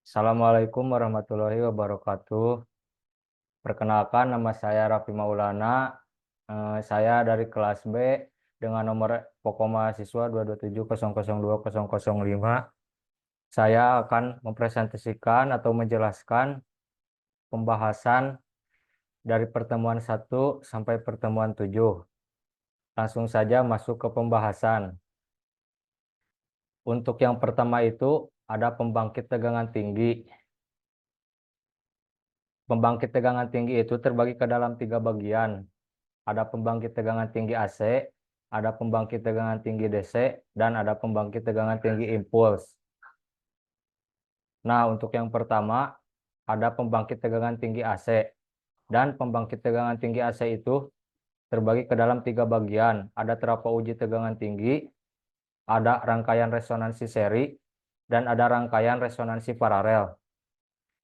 Assalamualaikum warahmatullahi wabarakatuh. Perkenalkan, nama saya Raffi Maulana. Saya dari kelas B dengan nomor pokok mahasiswa 227002005. Saya akan mempresentasikan atau menjelaskan pembahasan dari pertemuan 1 sampai pertemuan 7. Langsung saja masuk ke pembahasan. Untuk yang pertama itu ada pembangkit tegangan tinggi. Pembangkit tegangan tinggi itu terbagi ke dalam 3 bagian. Ada pembangkit tegangan tinggi AC, ada pembangkit tegangan tinggi DC, dan ada pembangkit tegangan tinggi impuls. Nah, untuk yang pertama, ada pembangkit tegangan tinggi AC. Dan pembangkit tegangan tinggi AC itu terbagi ke dalam 3 bagian. Ada terapa uji tegangan tinggi, ada rangkaian resonansi seri, dan ada rangkaian resonansi paralel.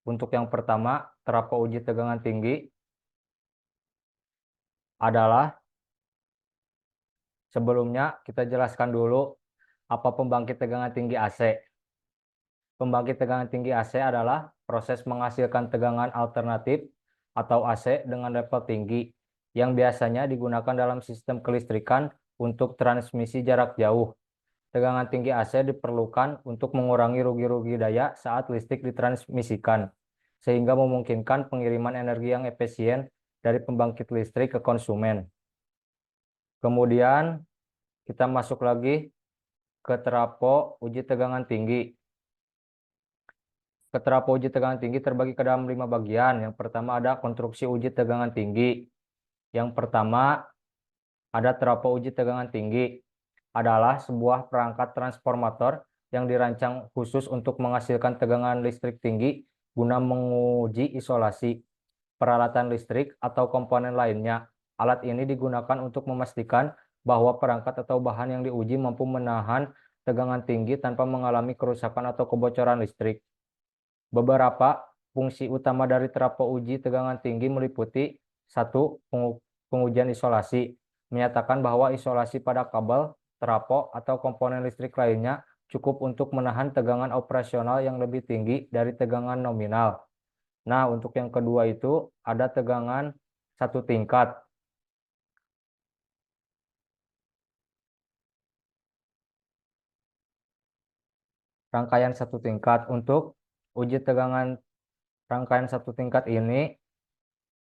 Untuk yang pertama, terapa uji tegangan tinggi adalah, sebelumnya kita jelaskan dulu apa pembangkit tegangan tinggi AC. Pembangkit tegangan tinggi AC adalah proses menghasilkan tegangan alternatif atau AC dengan level tinggi yang biasanya digunakan dalam sistem kelistrikan untuk transmisi jarak jauh. Tegangan tinggi AC diperlukan untuk mengurangi rugi-rugi daya saat listrik ditransmisikan, sehingga memungkinkan pengiriman energi yang efisien dari pembangkit listrik ke konsumen. Kemudian kita masuk lagi ke terapot uji tegangan tinggi. Terapot uji tegangan tinggi terbagi ke dalam 5 bagian. Yang pertama ada konstruksi uji tegangan tinggi. Yang pertama ada terapot uji tegangan tinggi. Adalah sebuah perangkat transformator yang dirancang khusus untuk menghasilkan tegangan listrik tinggi guna menguji isolasi, peralatan listrik, atau komponen lainnya. Alat ini digunakan untuk memastikan bahwa perangkat atau bahan yang diuji mampu menahan tegangan tinggi tanpa mengalami kerusakan atau kebocoran listrik. Beberapa fungsi utama dari terapot uji tegangan tinggi meliputi: 1. Pengujian isolasi, menyatakan bahwa isolasi pada kabel, terapot, atau komponen listrik lainnya cukup untuk menahan tegangan operasional yang lebih tinggi dari tegangan nominal. Nah, untuk yang kedua itu ada tegangan 1 tingkat. Rangkaian 1 tingkat. Untuk uji tegangan rangkaian 1 tingkat ini,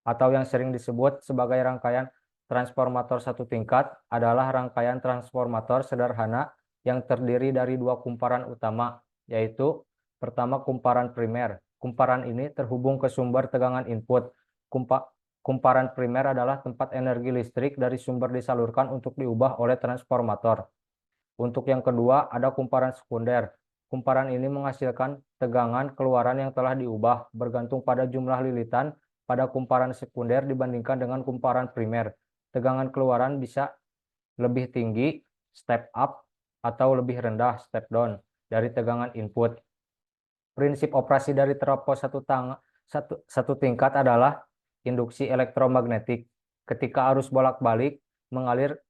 atau yang sering disebut sebagai rangkaian transformator 1 tingkat, adalah rangkaian transformator sederhana yang terdiri dari 2 kumparan utama, yaitu pertama kumparan primer. Kumparan ini terhubung ke sumber tegangan input. Kumparan primer adalah tempat energi listrik dari sumber disalurkan untuk diubah oleh transformator. Untuk yang kedua ada kumparan sekunder. Kumparan ini menghasilkan tegangan keluaran yang telah diubah bergantung pada jumlah lilitan pada kumparan sekunder dibandingkan dengan kumparan primer. Tegangan keluaran bisa lebih tinggi, step up, atau lebih rendah, step down, dari tegangan input. Prinsip operasi dari terapot satu tingkat adalah induksi elektromagnetik. Ketika arus bolak-balik mengalir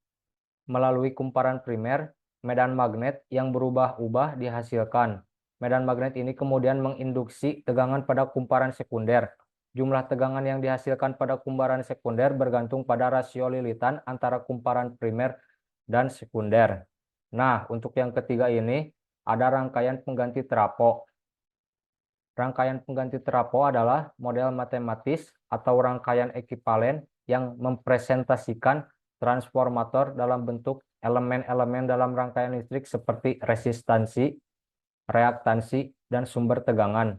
melalui kumparan primer, medan magnet yang berubah-ubah dihasilkan. Medan magnet ini kemudian menginduksi tegangan pada kumparan sekunder. Jumlah tegangan yang dihasilkan pada kumparan sekunder bergantung pada rasio lilitan antara kumparan primer dan sekunder. Nah, untuk yang ketiga ini ada rangkaian pengganti terapot. Rangkaian pengganti terapot adalah model matematis atau rangkaian ekivalen yang mempresentasikan transformator dalam bentuk elemen-elemen dalam rangkaian listrik seperti resistansi, reaktansi, dan sumber tegangan.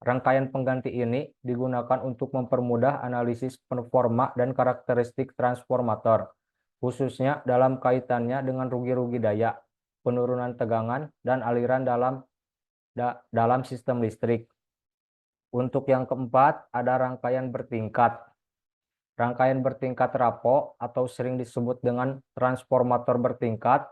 Rangkaian pengganti ini digunakan untuk mempermudah analisis performa dan karakteristik transformator, khususnya dalam kaitannya dengan rugi-rugi daya, penurunan tegangan, dan aliran dalam sistem listrik. Untuk yang keempat ada rangkaian bertingkat. Rangkaian bertingkat terapot atau sering disebut dengan transformator bertingkat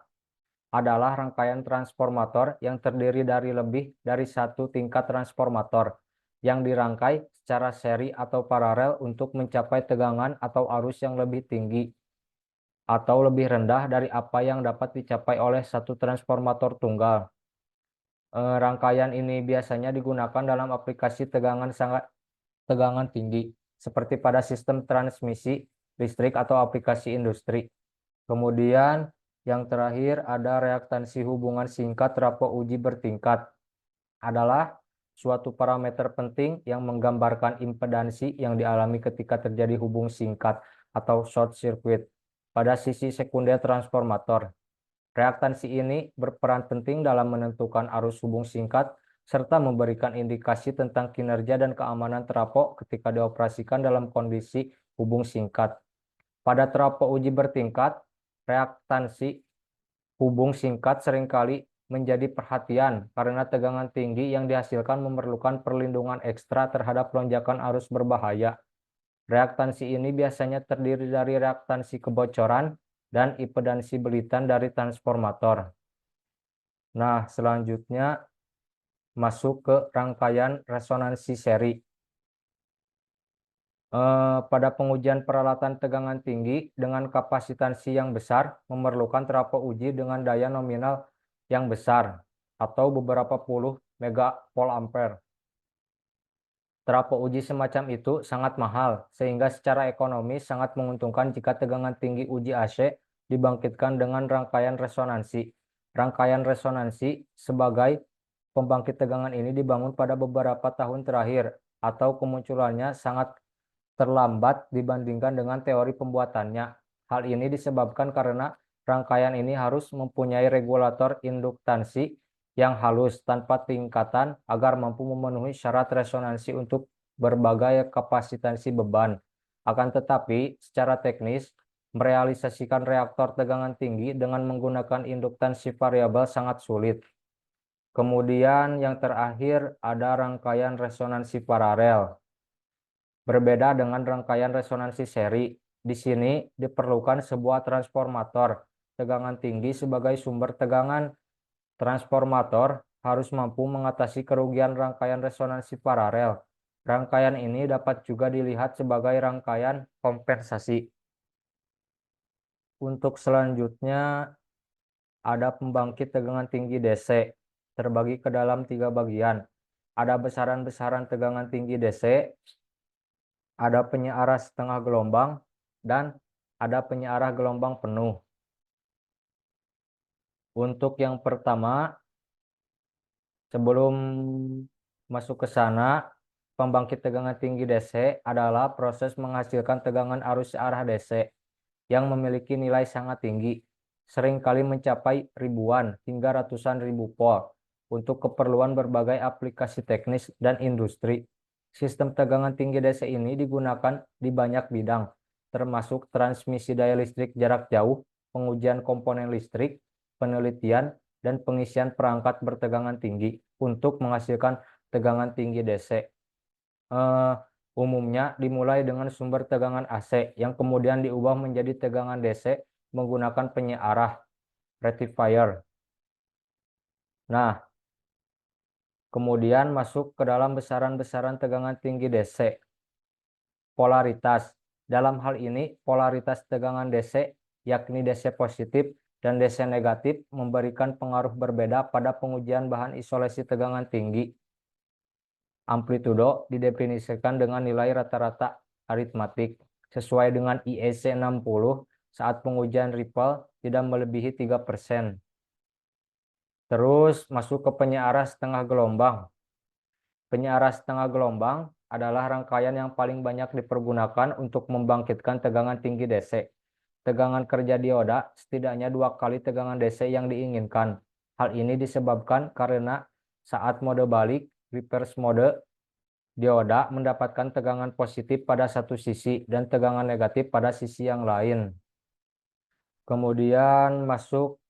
adalah rangkaian transformator yang terdiri dari lebih dari 1 tingkat transformator yang dirangkai secara seri atau paralel untuk mencapai tegangan atau arus yang lebih tinggi atau lebih rendah dari apa yang dapat dicapai oleh 1 transformator tunggal. Rangkaian ini biasanya digunakan dalam aplikasi tegangan tinggi, seperti pada sistem transmisi listrik atau aplikasi industri. Kemudian yang terakhir ada reaktansi hubungan singkat trafo uji bertingkat. Adalah suatu parameter penting yang menggambarkan impedansi yang dialami ketika terjadi hubung singkat atau short circuit pada sisi sekunder transformator. Reaktansi ini berperan penting dalam menentukan arus hubung singkat serta memberikan indikasi tentang kinerja dan keamanan trafo ketika dioperasikan dalam kondisi hubung singkat. Pada trafo uji bertingkat, reaktansi hubung singkat seringkali menjadi perhatian karena tegangan tinggi yang dihasilkan memerlukan perlindungan ekstra terhadap lonjakan arus berbahaya. Reaktansi ini biasanya terdiri dari reaktansi kebocoran dan impedansi belitan dari transformator. Nah, selanjutnya masuk ke rangkaian resonansi seri. Pada pengujian peralatan tegangan tinggi dengan kapasitansi yang besar memerlukan trafo uji dengan daya nominal yang besar atau beberapa puluh megavolt ampere. Trafo uji semacam itu sangat mahal, sehingga secara ekonomi sangat menguntungkan jika tegangan tinggi uji AC dibangkitkan dengan rangkaian resonansi. Rangkaian resonansi sebagai pembangkit tegangan ini dibangun pada beberapa tahun terakhir, atau kemunculannya sangat terlambat dibandingkan dengan teori pembuatannya. Hal ini disebabkan karena rangkaian ini harus mempunyai regulator induktansi yang halus tanpa tingkatan agar mampu memenuhi syarat resonansi untuk berbagai kapasitansi beban. Akan tetapi, secara teknis, merealisasikan reaktor tegangan tinggi dengan menggunakan induktansi variabel sangat sulit. Kemudian yang terakhir ada rangkaian resonansi paralel. Berbeda dengan rangkaian resonansi seri, di sini diperlukan sebuah transformator tegangan tinggi sebagai sumber tegangan. Transformator harus mampu mengatasi kerugian rangkaian resonansi paralel. Rangkaian ini dapat juga dilihat sebagai rangkaian kompensasi. Untuk selanjutnya ada pembangkit tegangan tinggi DC, terbagi ke dalam 3 bagian. Ada besaran-besaran tegangan tinggi DC, ada penyearah setengah gelombang, dan ada penyearah gelombang penuh. Untuk yang pertama, sebelum masuk ke sana, pembangkit tegangan tinggi DC adalah proses menghasilkan tegangan arus searah DC yang memiliki nilai sangat tinggi, seringkali mencapai ribuan hingga ratusan ribu volt untuk keperluan berbagai aplikasi teknis dan industri. Sistem tegangan tinggi DC ini digunakan di banyak bidang, termasuk transmisi daya listrik jarak jauh, pengujian komponen listrik, penelitian, dan pengisian perangkat bertegangan tinggi untuk menghasilkan tegangan tinggi DC. Umumnya dimulai dengan sumber tegangan AC yang kemudian diubah menjadi tegangan DC menggunakan penyearah rectifier. Nah, kemudian masuk ke dalam besaran-besaran tegangan tinggi DC. Polaritas. Dalam hal ini, polaritas tegangan DC, yakni DC positif dan DC negatif, memberikan pengaruh berbeda pada pengujian bahan isolasi tegangan tinggi. Amplitudo didefinisikan dengan nilai rata-rata aritmatik sesuai dengan IEC 60 saat pengujian ripple tidak melebihi 3%. Terus masuk ke penyearah setengah gelombang. Penyearah setengah gelombang adalah rangkaian yang paling banyak dipergunakan untuk membangkitkan tegangan tinggi DC. Tegangan kerja dioda setidaknya 2 kali tegangan DC yang diinginkan. Hal ini disebabkan karena saat mode balik, reverse mode, dioda mendapatkan tegangan positif pada satu sisi dan tegangan negatif pada sisi yang lain. Kemudian masuk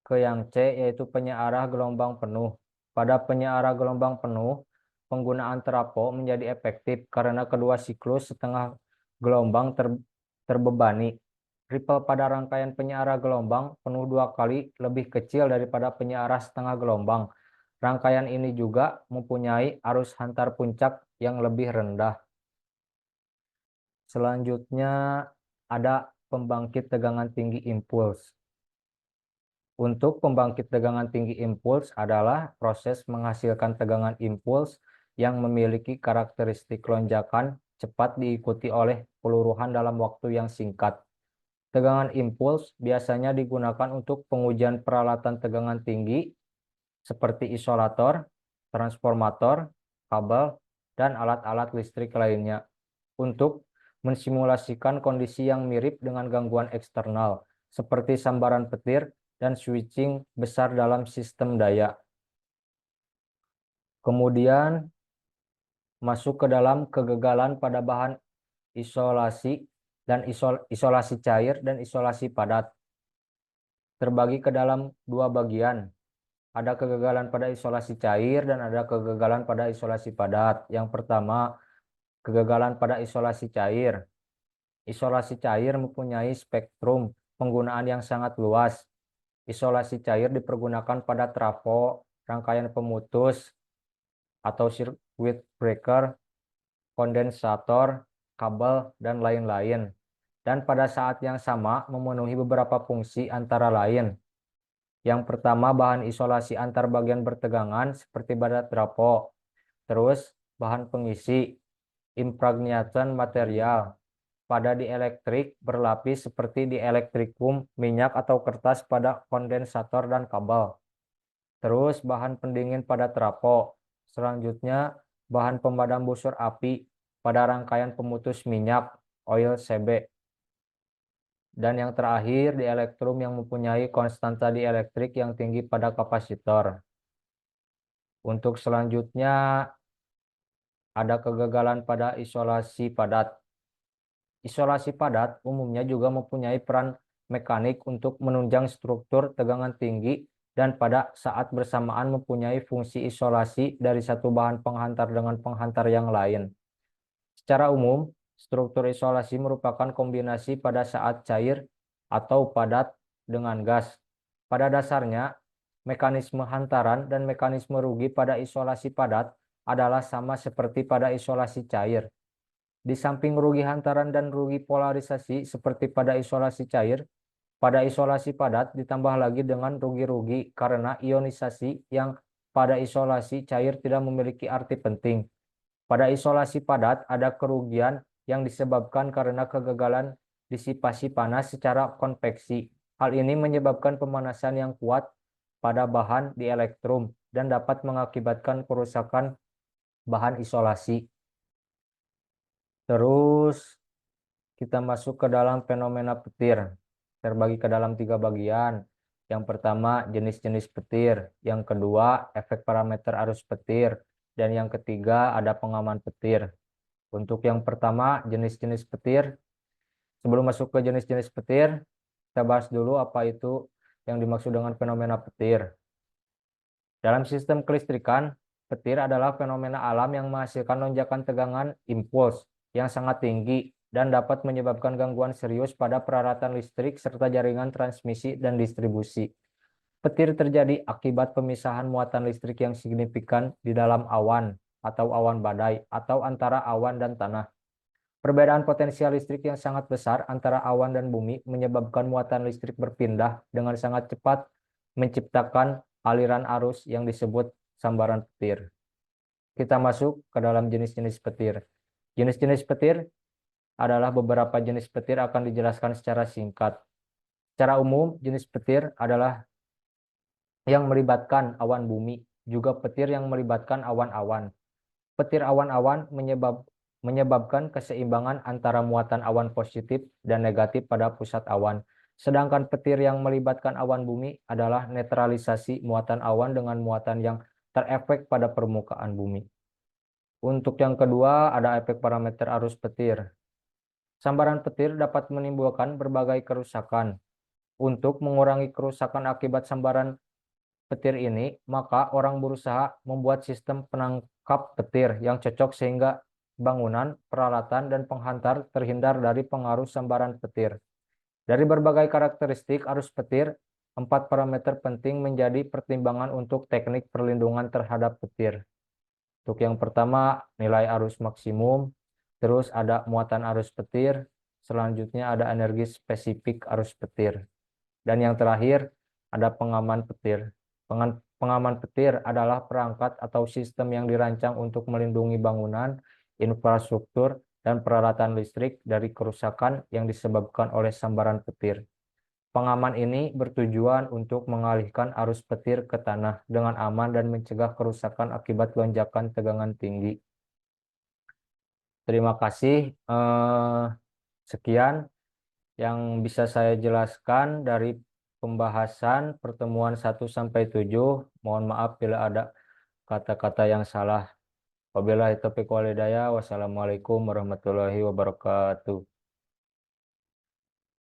ke yang C, yaitu penyearah gelombang penuh. Pada penyearah gelombang penuh, penggunaan trafo menjadi efektif karena kedua siklus setengah gelombang terbebani. Ripple pada rangkaian penyearah gelombang penuh 2 kali lebih kecil daripada penyearah setengah gelombang. Rangkaian ini juga mempunyai arus hantar puncak yang lebih rendah. Selanjutnya ada pembangkit tegangan tinggi impuls. Untuk pembangkit tegangan tinggi impuls adalah proses menghasilkan tegangan impuls yang memiliki karakteristik lonjakan cepat diikuti oleh peluruhan dalam waktu yang singkat. Tegangan impuls biasanya digunakan untuk pengujian peralatan tegangan tinggi seperti isolator, transformator, kabel, dan alat-alat listrik lainnya untuk mensimulasikan kondisi yang mirip dengan gangguan eksternal seperti sambaran petir dan switching besar dalam sistem daya. Kemudian masuk ke dalam kegagalan pada bahan isolasi dan isolasi cair dan isolasi padat. Terbagi ke dalam dua bagian. Ada kegagalan pada isolasi cair dan ada kegagalan pada isolasi padat. Yang pertama, kegagalan pada isolasi cair. Isolasi cair mempunyai spektrum penggunaan yang sangat luas. Isolasi cair dipergunakan pada trafo, rangkaian pemutus, atau circuit breaker, kondensator, kabel, dan lain-lain. Dan pada saat yang sama memenuhi beberapa fungsi antara lain. Yang pertama, bahan isolasi antar bagian bertegangan seperti pada trafo. Terus, bahan pengisi, impregnated material. Pada dielektrik berlapis seperti dielektrikum, minyak atau kertas pada kondensator dan kabel. Terus bahan pendingin pada trafo. Selanjutnya bahan pemadam busur api pada rangkaian pemutus minyak, oil CB. Dan yang terakhir dielektrum yang mempunyai konstanta dielektrik yang tinggi pada kapasitor. Untuk selanjutnya ada kegagalan pada isolasi padat. Isolasi padat umumnya juga mempunyai peran mekanik untuk menunjang struktur tegangan tinggi dan pada saat bersamaan mempunyai fungsi isolasi dari satu bahan penghantar dengan penghantar yang lain. Secara umum, struktur isolasi merupakan kombinasi pada saat cair atau padat dengan gas. Pada dasarnya, mekanisme hantaran dan mekanisme rugi pada isolasi padat adalah sama seperti pada isolasi cair. Di samping rugi hantaran dan rugi polarisasi seperti pada isolasi cair, pada isolasi padat ditambah lagi dengan rugi-rugi karena ionisasi yang pada isolasi cair tidak memiliki arti penting. Pada isolasi padat ada kerugian yang disebabkan karena kegagalan disipasi panas secara konveksi. Hal ini menyebabkan pemanasan yang kuat pada bahan di elektrum dan dapat mengakibatkan kerusakan bahan isolasi. Terus kita masuk ke dalam fenomena petir. Terbagi ke dalam 3 bagian. Yang pertama jenis-jenis petir. Yang kedua efek parameter arus petir. Dan yang ketiga ada pengaman petir. Untuk yang pertama jenis-jenis petir. Sebelum masuk ke jenis-jenis petir, kita bahas dulu apa itu yang dimaksud dengan fenomena petir. Dalam sistem kelistrikan, petir adalah fenomena alam yang menghasilkan lonjakan tegangan impuls yang sangat tinggi dan dapat menyebabkan gangguan serius pada peralatan listrik serta jaringan transmisi dan distribusi. Petir terjadi akibat pemisahan muatan listrik yang signifikan di dalam awan atau awan badai atau antara awan dan tanah. Perbedaan potensial listrik yang sangat besar antara awan dan bumi menyebabkan muatan listrik berpindah dengan sangat cepat, menciptakan aliran arus yang disebut sambaran petir. Kita masuk ke dalam jenis-jenis petir. Jenis-jenis petir adalah beberapa jenis petir akan dijelaskan secara singkat. Secara umum, jenis petir adalah yang melibatkan awan bumi, juga petir yang melibatkan awan-awan. Petir awan-awan menyebabkan keseimbangan antara muatan awan positif dan negatif pada pusat awan. Sedangkan petir yang melibatkan awan bumi adalah netralisasi muatan awan dengan muatan yang terefek pada permukaan bumi. Untuk yang kedua, ada efek parameter arus petir. Sambaran petir dapat menimbulkan berbagai kerusakan. Untuk mengurangi kerusakan akibat sambaran petir ini, maka orang berusaha membuat sistem penangkap petir yang cocok sehingga bangunan, peralatan, dan penghantar terhindar dari pengaruh sambaran petir. Dari berbagai karakteristik arus petir, 4 parameter penting menjadi pertimbangan untuk teknik perlindungan terhadap petir. Untuk yang pertama, nilai arus maksimum, terus ada muatan arus petir, selanjutnya ada energi spesifik arus petir. Dan yang terakhir, ada pengaman petir. Pengaman petir adalah perangkat atau sistem yang dirancang untuk melindungi bangunan, infrastruktur, dan peralatan listrik dari kerusakan yang disebabkan oleh sambaran petir. Pengaman ini bertujuan untuk mengalihkan arus petir ke tanah dengan aman dan mencegah kerusakan akibat lonjakan tegangan tinggi. Terima kasih. Sekian yang bisa saya jelaskan dari pembahasan pertemuan 1 sampai 7. Mohon maaf bila ada kata-kata yang salah. Wabillahi taufiq wal hidayah. Wassalamualaikum warahmatullahi wabarakatuh.